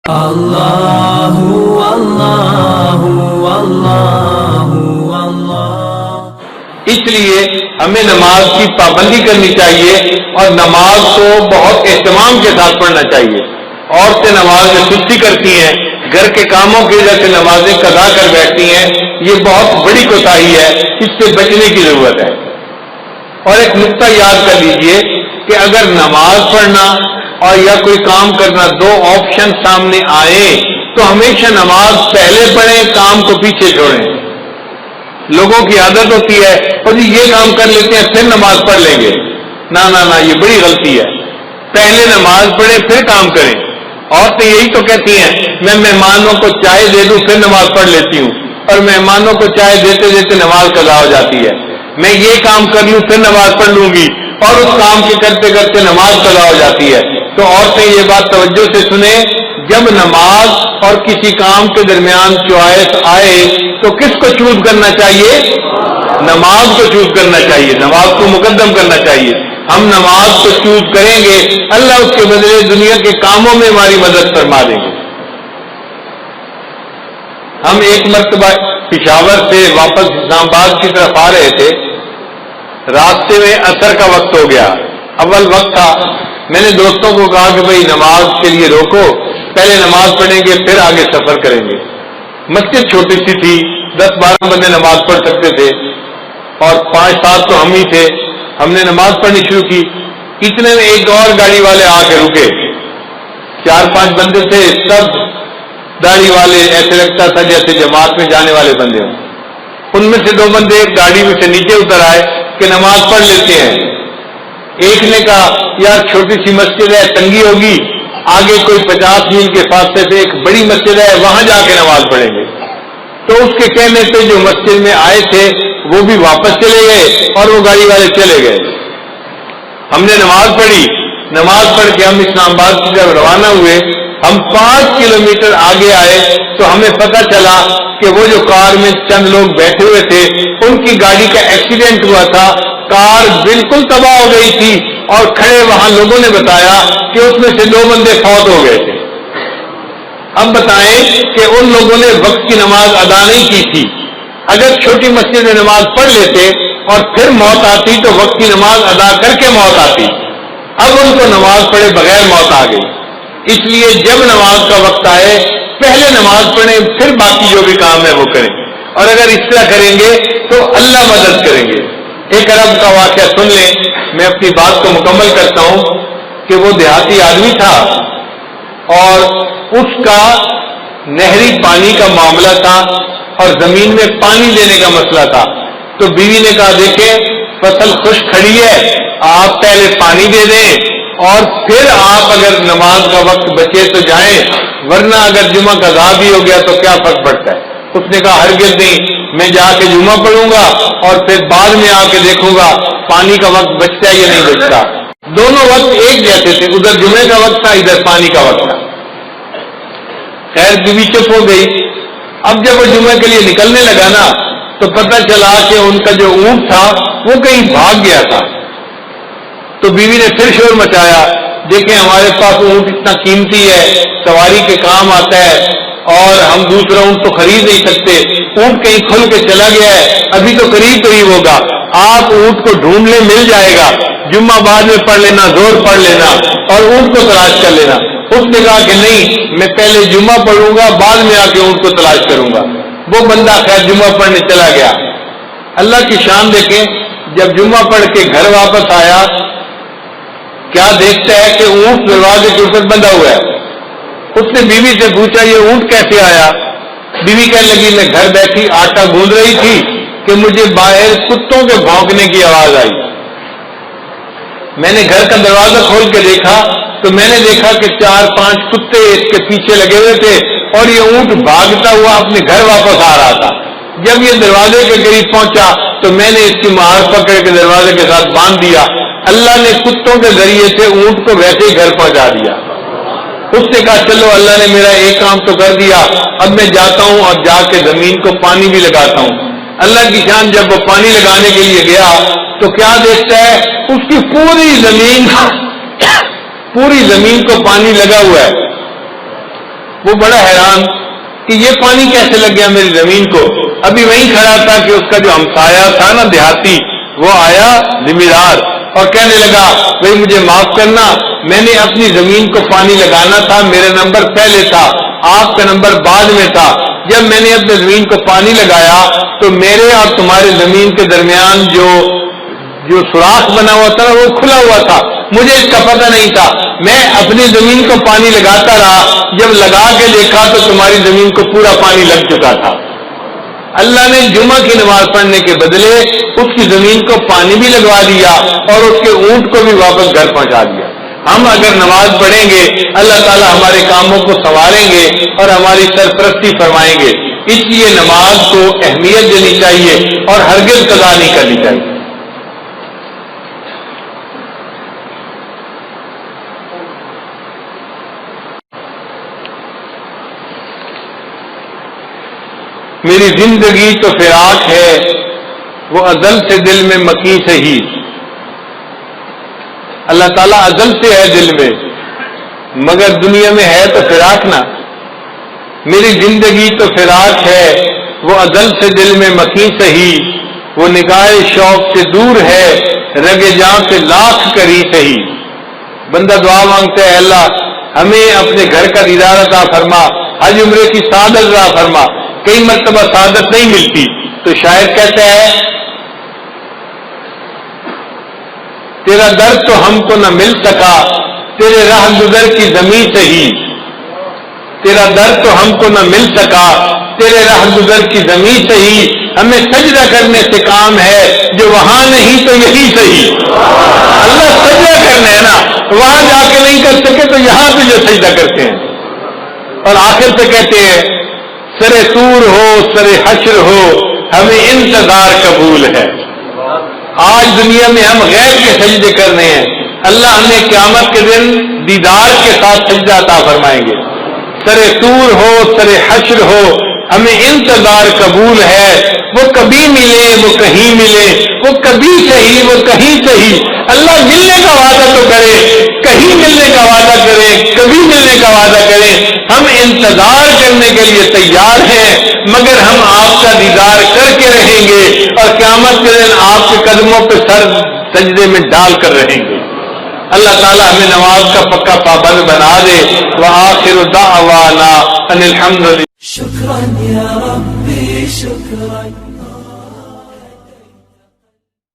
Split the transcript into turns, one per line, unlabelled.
اللہ اللہ اللہ اللہ۔
اس لیے ہمیں نماز کی پابندی کرنی چاہیے اور نماز کو بہت اہتمام کے ساتھ پڑھنا چاہیے۔ عورتیں نماز میں سستی کرتی ہیں، گھر کے کاموں کی وجہ سے نمازیں قضا کر بیٹھتی ہیں، یہ بہت بڑی کوتاہی ہے، اس سے بچنے کی ضرورت ہے۔ اور ایک نقطہ یاد کر لیجئے کہ اگر نماز پڑھنا اور یا کوئی کام کرنا دو آپشن سامنے آئے تو ہمیشہ نماز پہلے پڑھیں، کام کو پیچھے چھوڑیں۔ لوگوں کی عادت ہوتی ہے اور جی یہ کام کر لیتے ہیں پھر نماز پڑھ لیں گے، نہ یہ بڑی غلطی ہے۔ پہلے نماز پڑھیں پھر کام کریں۔ عورتیں یہی تو کہتی ہیں میں مہمانوں کو چائے دے دوں پھر نماز پڑھ لیتی ہوں، اور مہمانوں کو چائے دیتے دیتے نماز قضا ہو جاتی ہے۔ میں یہ کام کر لوں پھر نماز پڑھ لوں گی، اور اس کام کے کرتے کرتے نماز قضا ہو جاتی ہے۔ تو عورتیں یہ بات توجہ سے سنیں، جب نماز اور کسی کام کے درمیان چوائس آئے تو کس کو چوز کرنا چاہیے؟ نماز کو چوز کرنا چاہیے، نماز کو مقدم کرنا چاہیے۔ ہم نماز کو چوز کریں گے، اللہ اس کے بدلے دنیا کے کاموں میں ہماری مدد فرما دیں گے۔ ہم ایک مرتبہ پشاور سے واپس اسلام آباد کی طرف آ رہے تھے، راستے میں عصر کا وقت ہو گیا، اول وقت تھا۔ میں نے دوستوں کو کہا کہ بھائی نماز کے لیے روکو، پہلے نماز پڑھیں گے پھر آگے سفر کریں گے۔ مسجد چھوٹی سی تھی، 10-12 بندے نماز پڑھ سکتے تھے، اور 5-7 تو ہم ہی تھے۔ ہم نے نماز پڑھنی شروع کی، اتنے میں ایک اور گاڑی والے آ کے رکے، 4-5 بندے تھے، سب داڑھی والے، ایسے لگتا تھا جیسے جماعت میں جانے والے بندے ہوں۔ ان میں سے 2 بندے گاڑی میں سے نیچے اتر آئے کہ نماز پڑھ لیتے ہیں۔ ایک نے کہا یار چھوٹی سی مسجد ہے، تنگی ہوگی، آگے کوئی 50 میل کے فاصلے سے ایک بڑی مسجد ہے، وہاں جا کے نماز پڑھیں گے۔ تو اس کے کہنے سے جو مسجد میں آئے تھے وہ بھی واپس چلے گئے اور وہ گاڑی والے چلے گئے۔ ہم نے نماز پڑھی، نماز پڑھ کے ہم اسلام آباد کی طرف روانہ ہوئے۔ ہم 5 کلومیٹر آگے آئے تو ہمیں پتہ چلا کہ وہ جو کار میں چند لوگ بیٹھے ہوئے تھے ان کی گاڑی کا ایکسیڈنٹ ہوا تھا، کار بالکل تباہ ہو گئی تھی، اور کھڑے وہاں لوگوں نے بتایا کہ اس میں سے 2 بندے فوت ہو گئے تھے۔ اب بتائیں کہ ان لوگوں نے وقت کی نماز ادا نہیں کی تھی۔ اگر چھوٹی مسجد میں نماز پڑھ لیتے اور پھر موت آتی تو وقت کی نماز ادا کر کے موت آتی، اب ان کو نماز پڑھے بغیر موت آ گئی۔ اس لیے جب نماز کا وقت آئے پہلے نماز پڑھیں پھر باقی جو بھی کام ہے وہ کریں، اور اگر اس طرح کریں گے تو اللہ مدد کریں گے۔ ایک عرب کا واقعہ سن لیں، میں اپنی بات کو مکمل کرتا ہوں کہ وہ دیہاتی آدمی تھا اور اس کا نہری پانی کا معاملہ تھا اور زمین میں پانی دینے کا مسئلہ تھا۔ تو بیوی نے کہا دیکھیں فصل خشک کھڑی ہے، آپ پہلے پانی دے دیں اور پھر آپ اگر نماز کا وقت بچے تو جائیں، ورنہ اگر جمعہ کا قضا بھی ہو گیا تو کیا فرق پڑتا ہے۔ اس نے کہا ہرگز نہیں، میں جا کے جمعہ پڑھوں گا اور پھر بعد میں آ کے دیکھوں گا پانی کا وقت بچتا ہے یا نہیں بچتا۔ دونوں وقت ایک جیسے تھے، ادھر جمعے کا وقت تھا، ادھر پانی کا وقت تھا۔ خیر بیوی چپ ہو گئی۔ اب جب وہ جمعے کے لیے نکلنے لگا نا تو پتہ چلا کہ ان کا جو اونٹ تھا وہ کہیں بھاگ گیا تھا۔ تو بیوی نے پھر شور مچایا، دیکھیں ہمارے پاس اونٹ اتنا قیمتی ہے، سواری کے کام آتا ہے، اور ہم دوسرا اونٹ تو خرید نہیں سکتے، اونٹ کہیں کھل کے چلا گیا ہے، ابھی تو قریب ہوگا، آپ اونٹ کو ڈھونڈ لیں مل جائے گا، جمعہ بعد میں پڑھ لینا، زور پڑھ لینا اور اونٹ کو تلاش کر لینا۔ اس نے کہا کہ نہیں، میں پہلے جمعہ پڑھوں گا بعد میں آ کے اونٹ کو تلاش کروں گا۔ وہ بندہ خیر جمعہ پڑھنے چلا گیا۔ اللہ کی شان دیکھیں، جب جمعہ پڑھ کے گھر واپس آیا کیا دیکھتا ہے کہ اونٹ دروازے کے اوپر بندھا ہوا ہے۔ اس نے بیوی سے پوچھا یہ اونٹ کیسے آیا؟ بیوی کہنے لگی میں گھر بیٹھی آٹا گوندھ رہی تھی کہ مجھے باہر کتوں کے بھونکنے کی آواز آئی۔ میں نے گھر کا دروازہ کھول کے دیکھا تو میں نے دیکھا کہ 4-5 کتے اس کے پیچھے لگے ہوئے تھے اور یہ اونٹ بھاگتا ہوا اپنے گھر واپس آ رہا تھا۔ جب یہ دروازے کے قریب پہنچا تو میں نے اس کی مہار پکڑ کے دروازے کے ساتھ باندھ دیا۔ اللہ نے کتوں کے ذریعے سے اونٹ کو ویسے ہی گھر پہنچا دیا۔ اس نے کہا چلو اللہ نے میرا ایک کام تو کر دیا، اب میں جاتا ہوں اور جا کے زمین کو پانی بھی لگاتا ہوں۔ اللہ کی شان جب وہ پانی لگانے کے لیے گیا تو کیا دیکھتا ہے اس کی پوری زمین کو پانی لگا ہوا ہے۔ وہ بڑا حیران کہ یہ پانی کیسے لگ گیا میری زمین کو. ابھی وہیں کھڑا تھا کہ اس کا جو ہمسایہ تھا نا دیہاتی، وہ آیا ذمہ دار اور کہنے لگا بھائی مجھے معاف کرنا، میں نے اپنی زمین کو پانی لگانا تھا، میرا نمبر پہلے تھا، آپ کا نمبر بعد میں تھا. جب میں نے اپنی زمین کو پانی لگایا تو میرے اور تمہارے زمین کے درمیان جو سوراخ بنا ہوا تھا وہ کھلا ہوا تھا، مجھے اس کا پتہ نہیں تھا. میں اپنی زمین کو پانی لگاتا رہا، جب لگا کے دیکھا تو تمہاری زمین کو پورا پانی لگ چکا تھا. اللہ نے جمعہ کی نماز پڑھنے کے بدلے اس کی زمین کو پانی بھی لگوا دیا اور اس کے اونٹ کو بھی واپس گھر پہنچا دیا. ہم اگر نماز پڑھیں گے اللہ تعالیٰ ہمارے کاموں کو سنواریں گے اور ہماری سرپرستی فرمائیں گے. اس لیے نماز کو اہمیت دینی چاہیے اور ہرگز قضا نہیں کرنی چاہیے. میری زندگی تو فراق ہے وہ ازل سے دل میں مکی سے ہی. اللہ تعالیٰ ازل سے ہے دل میں، مگر دنیا میں ہے تو فراق نا. میری زندگی تو فراق ہے وہ ازل سے دل میں مکی سے ہی، وہ نگاہ شوق سے دور ہے رگ جان سے لاکھ کری سے ہی. بندہ دعا مانگتا ہے اللہ ہمیں اپنے گھر کا دیدار عطا فرما، حج عمرے کی سعادت عطا فرما. کئی مرتبہ سعادت نہیں ملتی تو شاعر کہتا ہے تیرا درد تو ہم کو نہ مل سکا تیرے راہ گزر کی زمین سے ہی. تیرا درد تو ہم کو نہ مل سکا تیرے راہ گزر کی زمین سے ہی. ہمیں سجدہ کرنے سے کام ہے جو وہاں نہیں تو یہی صحیح. اللہ سجدہ کرنا ہے نا، وہاں جا کے نہیں کر سکے تو یہاں پہ جو سجدہ کرتے ہیں. اور آخر پہ کہتے ہیں سرے طور ہو سرے حشر ہو ہمیں انتظار قبول ہے. آج دنیا میں ہم غیر کے سجدے کرنے ہیں، اللہ ہمیں قیامت کے دن دیدار کے ساتھ سجدہ عطا فرمائیں گے. سرے طور ہو سرے حشر ہو ہمیں انتظار قبول ہے. وہ کبھی ملے وہ کہیں ملے، وہ کبھی صحیح وہ کہیں صحیح. اللہ ملنے کا وعدہ تو کرے، کہیں ملنے کا وعدہ کرے، کبھی ملنے کا وعدہ کرے. ہم انتظار کرنے کے لیے تیار ہیں، مگر ہم آپ کا دیدار کر کے رہیں گے اور قیامت کے دن آپ کے قدموں پہ سر سجدے میں ڈال کر رہیں گے. اللہ تعالیٰ ہمیں نماز کا پکا پابند بنا دے. وآخر دعوانا ان الحمد للہ.
شکرا یا ربی شکرا.